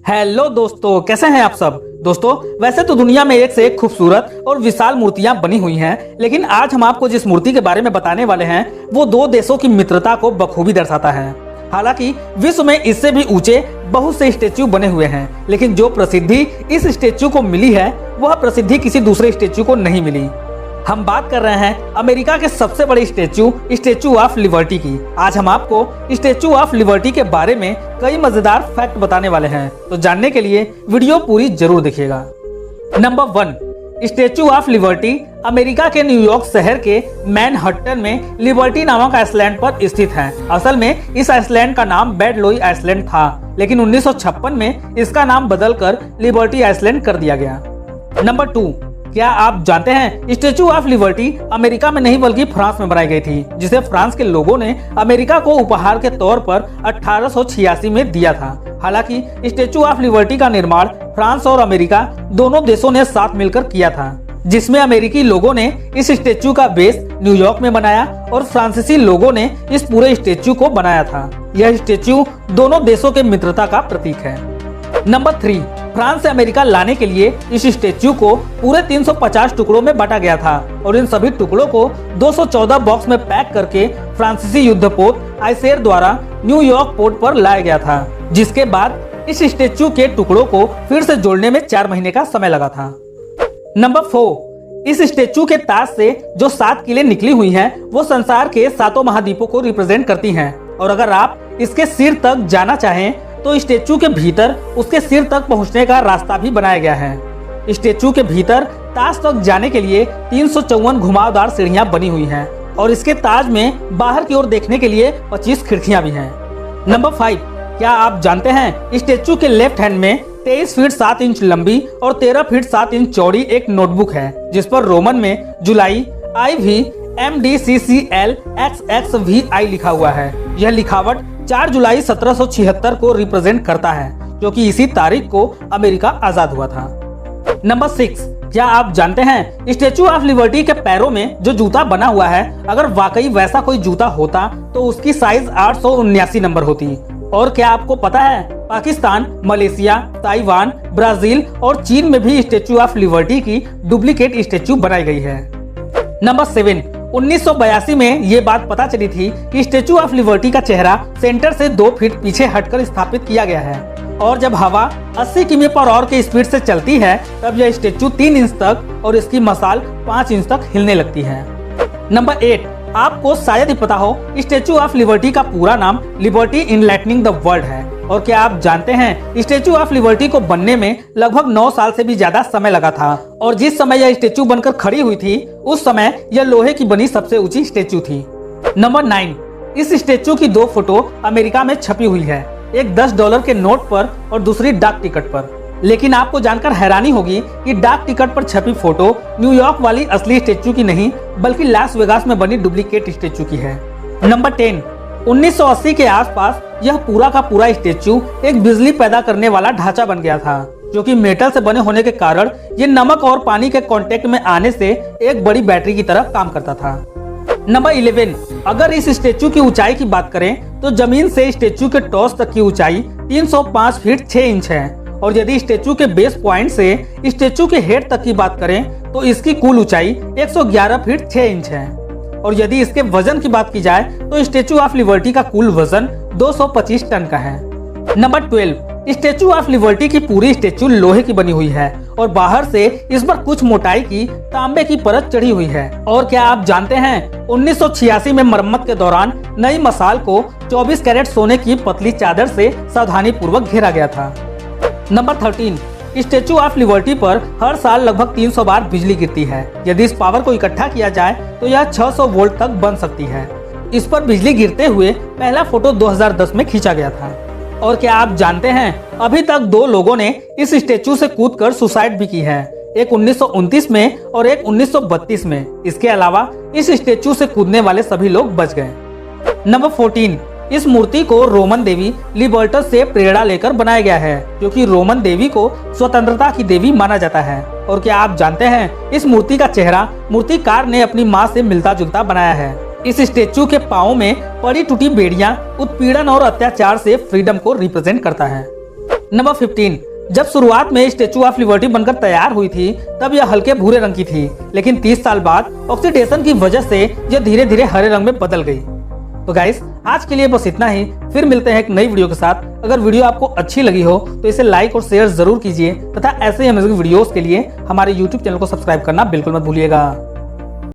Hello दोस्तों, कैसे हैं आप सब। दोस्तों, वैसे तो दुनिया में एक से एक खूबसूरत और विशाल मूर्तियां बनी हुई हैं, लेकिन आज हम आपको जिस मूर्ति के बारे में बताने वाले हैं वो दो देशों की मित्रता को बखूबी दर्शाता है। हालांकि विश्व में इससे भी ऊंचे बहुत से स्टेच्यू बने हुए हैं, लेकिन जो प्रसिद्धि इस स्टेच्यू को मिली है वह प्रसिद्धि किसी दूसरे स्टेच्यू को नहीं मिली। हम बात कर रहे हैं अमेरिका के सबसे बड़े स्टेच्यू ऑफ लिबर्टी की। आज हम आपको स्टेच्यू ऑफ लिबर्टी के बारे में कई मजेदार फैक्ट बताने वाले हैं, तो जानने के लिए वीडियो पूरी जरूर देखिएगा। Number 1, statue of liberty America के न्यूयॉर्क शहर के मैनहट्टन में लिबर्टी नामक आइसलैंड पर स्थित है। असल में इस आइसलैंड का नाम बेडलोई आइसलैंड था, लेकिन 1956 में इसका नाम बदलकर लिबर्टी आइसलैंड कर दिया गया। नंबर 2, क्या आप जानते हैं स्टेच्यू ऑफ लिबर्टी अमेरिका में नहीं बल्कि फ्रांस में बनाई गई थी, जिसे फ्रांस के लोगों ने अमेरिका को उपहार के तौर पर 1886 में दिया था। हालांकि स्टेच्यू ऑफ लिबर्टी का निर्माण फ्रांस और अमेरिका दोनों देशों ने साथ मिलकर किया था, जिसमें अमेरिकी लोगों ने इस स्टेच्यू का बेस न्यूयॉर्क में बनाया और फ्रांसीसी लोगों ने इस पूरे स्टेच्यू को बनाया था। यह स्टेच्यू दोनों देशों के मित्रता का प्रतीक है। नंबर 3, फ्रांस से अमेरिका लाने के लिए इस स्टेच्यू को पूरे 350 टुकड़ों में बांटा गया था और इन सभी टुकड़ों को 214 बॉक्स में पैक करके फ्रांसीसी युद्धपोत आइसेर द्वारा न्यूयॉर्क पोर्ट पर लाया गया था, जिसके बाद इस स्टेच्यू के टुकड़ों को फिर से जोड़ने में 4 महीने का समय लगा था। नंबर 4, इस स्टेच्यू के ताज से जो 7 किले निकली हुई हैं, वो संसार के 7 महाद्वीपों को रिप्रेजेंट करती हैं। और अगर आप इसके सिर तक जाना चाहें तो स्टेच्यू के भीतर उसके सिर तक पहुंचने का रास्ता भी बनाया गया है। स्टेच्यू के भीतर ताज तक जाने के लिए 354 घुमावदार सीढ़ियां बनी हुई हैं और इसके ताज में बाहर की ओर देखने के लिए 25 खिड़कियां भी हैं। नंबर 5, क्या आप जानते हैं स्टेच्यू के लेफ्ट हैंड में 23 फीट 7 इंच लंबी और 13 फीट 7 इंच चौड़ी एक नोटबुक है, जिस पर रोमन में जुलाई IVMDCCLXXVI लिखा हुआ है। यह लिखावट 4 जुलाई 1776 को रिप्रेजेंट करता है, जो कि इसी तारीख को अमेरिका आजाद हुआ था। नंबर 6, क्या आप जानते हैं स्टेच्यू ऑफ लिबर्टी के पैरों में जो जूता बना हुआ है, अगर वाकई वैसा कोई जूता होता तो उसकी साइज 879 नंबर होती। और क्या आपको पता है पाकिस्तान, मलेशिया, ताइवान, ब्राजील और चीन में भी स्टेच्यू ऑफ लिबर्टी की डुप्लीकेट स्टेच्यू बनाई गई है। नंबर 7, 1982 में ये बात पता चली थी कि स्टेच्यू ऑफ लिबर्टी का चेहरा सेंटर से 2 फीट पीछे हटकर स्थापित किया गया है और जब हवा 80 किमी पर आवर की स्पीड से चलती है तब यह स्टेच्यू 3 इंच तक और इसकी मसाल 5 इंच तक हिलने लगती है। नंबर 8, आपको शायद ही पता हो स्टेच्यू ऑफ लिबर्टी का पूरा नाम लिबर्टी इनलाइटनिंग द वर्ल्ड है। और क्या आप जानते हैं स्टेच्यू ऑफ लिबर्टी को बनने में लगभग 9 साल से भी ज्यादा समय लगा था और जिस समय यह स्टेच्यू बनकर खड़ी हुई थी उस समय यह लोहे की बनी सबसे ऊंची स्टेच्यू थी। नंबर 9, इस स्टेच्यू की 2 फोटो अमेरिका में छपी हुई है, एक $10 के नोट पर और दूसरी डाक टिकट पर। लेकिन आपको जानकर हैरानी होगी कि डाक टिकट पर छपी फोटो न्यूयॉर्क वाली असली स्टेच्यू की नहीं बल्कि लास वेगास में बनी डुप्लीकेट स्टेच्यू की है। नंबर 10, 1980 के आसपास यह पूरा का पूरा स्टेच्यू एक बिजली पैदा करने वाला ढांचा बन गया था, जो कि मेटल से बने होने के कारण ये नमक और पानी के कांटेक्ट में आने से एक बड़ी बैटरी की तरह काम करता था। नंबर 11, अगर इस स्टेच्यू की ऊंचाई की बात करें तो जमीन से स्टेच्यू के टॉस तक की ऊंचाई 305 फीट 6 इंच है और यदि स्टेच्यू के बेस पॉइंट से स्टेच्यू के हेड तक की बात करें तो इसकी कुल ऊंचाई 111 फीट 6 इंच है। और यदि इसके वजन की बात की जाए तो स्टेच्यू ऑफ लिबर्टी का कुल वजन 225 टन का है। नंबर 12, स्टेच्यू ऑफ लिबर्टी की पूरी स्टेच्यू लोहे की बनी हुई है और बाहर से इस पर कुछ मोटाई की तांबे की परत चढ़ी हुई है। और क्या आप जानते हैं 1986 में मरम्मत के दौरान नई मसाल को 24 कैरेट सोने की पतली चादर से सावधानी पूर्वक घेरा गया था। नंबर 13, स्टेच्यू ऑफ लिबर्टी पर हर साल लगभग 300 बार बिजली गिरती है। यदि इस पावर को इकट्ठा किया जाए तो यह 600 वोल्ट तक बन सकती है। इस पर बिजली गिरते हुए पहला फोटो 2010 में खींचा गया था। और क्या आप जानते हैं अभी तक 2 लोगों ने इस स्टेच्यू से कूदकर सुसाइड भी की है, एक 1929 में और एक 1932 में। इसके अलावा इस स्टेच्यू से कूदने वाले सभी लोग बच गए। नंबर 14, इस मूर्ति को रोमन देवी लिबर्टस से प्रेरणा लेकर बनाया गया है, क्योंकि रोमन देवी को स्वतंत्रता की देवी माना जाता है। और क्या आप जानते हैं इस मूर्ति का चेहरा मूर्तिकार ने अपनी मां से मिलता जुलता बनाया है। इस स्टेच्यू के पाँव में पड़ी टूटी बेड़ियां उत्पीड़न और अत्याचार से फ्रीडम को रिप्रेजेंट करता है। नंबर 15, जब शुरुआत में स्टेचू ऑफ लिबर्टी बनकर तैयार हुई थी तब यह हल्के भूरे रंग की थी, लेकिन 30 साल बाद ऑक्सीडेशन की वजह से यह धीरे धीरे हरे रंग में बदल गई। तो गाइस, आज के लिए बस इतना ही। फिर मिलते हैं एक नई वीडियो के साथ। अगर वीडियो आपको अच्छी लगी हो तो इसे लाइक और शेयर जरूर कीजिए तथा ऐसे ही अमेजिंग वीडियोस के लिए हमारे YouTube चैनल को सब्सक्राइब करना बिल्कुल मत भूलिएगा।